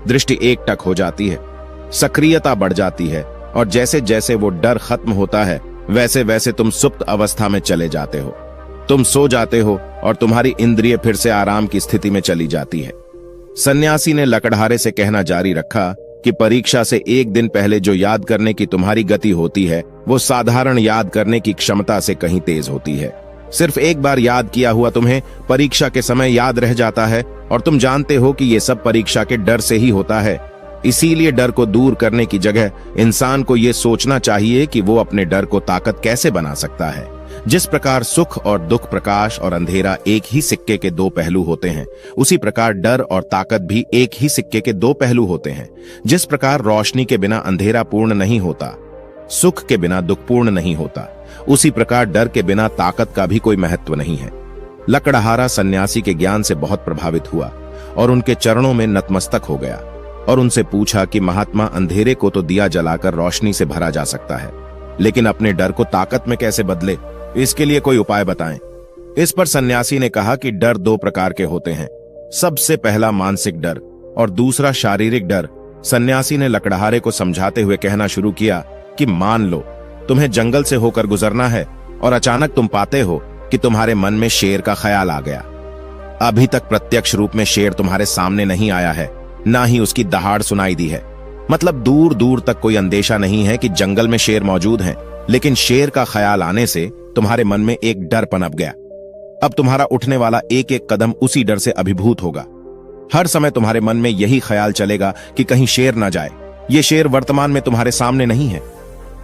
दृष्टि एकटक हो जाती है, सक्रियता बढ़ जाती है और जैसे जैसे वो डर खत्म होता है वैसे वैसे तुम सुप्त अवस्था में चले जाते हो। तुम सो जाते हो और तुम्हारी इंद्रिय फिर से आराम की स्थिति में चली जाती है। सन्यासी ने लकड़हारे से कहना जारी रखा कि परीक्षा से एक दिन पहले जो याद करने की तुम्हारी गति होती है वो साधारण याद करने की क्षमता से कहीं तेज होती है। सिर्फ एक बार याद किया हुआ तुम्हें परीक्षा के समय याद रह जाता है और तुम जानते हो कि ये सब परीक्षा के डर से ही होता है। इसीलिए डर को दूर करने की जगह इंसान को ये सोचना चाहिए कि वो अपने डर को ताकत कैसे बना सकता है। जिस प्रकार सुख और दुख, प्रकाश और अंधेरा एक ही सिक्के के दो पहलू होते हैं, उसी प्रकार डर और ताकत भी एक ही सिक्के के दो पहलू होते हैं। जिस प्रकार रोशनी के बिना अंधेरा पूर्ण नहीं होता, सुख के बिना दुख पूर्ण नहीं होता, उसी प्रकार डर के बिना ताकत का भी कोई महत्व नहीं है। लकड़हारा सन्यासी के ज्ञान से बहुत प्रभावित हुआ और उनके चरणों में नतमस्तक हो गया और उनसे पूछा कि महात्मा, अंधेरे को तो दिया जलाकर रोशनी से भरा जा सकता है, लेकिन अपने डर को ताकत में कैसे बदले, इसके लिए कोई उपाय बताएं। इस पर सन्यासी ने कहा कि डर दो प्रकार के होते हैं, सबसे पहला मानसिक डर और दूसरा शारीरिक डर। सन्यासी ने लकड़हारे को समझाते हुए कहना शुरू किया कि मान लो तुम्हें जंगल से होकर गुजरना है और अचानक तुम पाते हो कि तुम्हारे मन में शेर का ख्याल आ गया। अभी तक प्रत्यक्ष रूप में शेर तुम्हारे सामने नहीं आया है, ना ही उसकी दहाड़ सुनाई दी है, मतलब दूर दूर तक कोई अंदेशा नहीं है कि जंगल में शेर मौजूद हैं, लेकिन शेर का ख्याल आने से तुम्हारे मन में एक डर पनप गया। अब तुम्हारा उठने वाला एक एक कदम उसी डर से अभिभूत होगा। हर समय तुम्हारे मन में यही ख्याल चलेगा कि कहीं शेर ना जाए। ये शेर वर्तमान में तुम्हारे सामने नहीं है,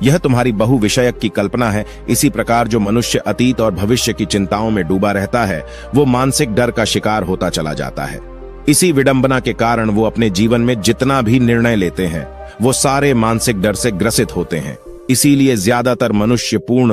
यह तुम्हारी बहुविषयक की कल्पना है। इसी प्रकार जो मनुष्य अतीत और भविष्य की चिंताओं में डूबा रहता है वो मानसिक डर का शिकार होता चला जाता है। इसी विडंबना के कारण वो अपने जीवन में जितना भी निर्णय लेते हैं वो सारे मानसिक डर से ग्रसित होते हैं। इसीलिए ज्यादातर मनुष्य पूर्ण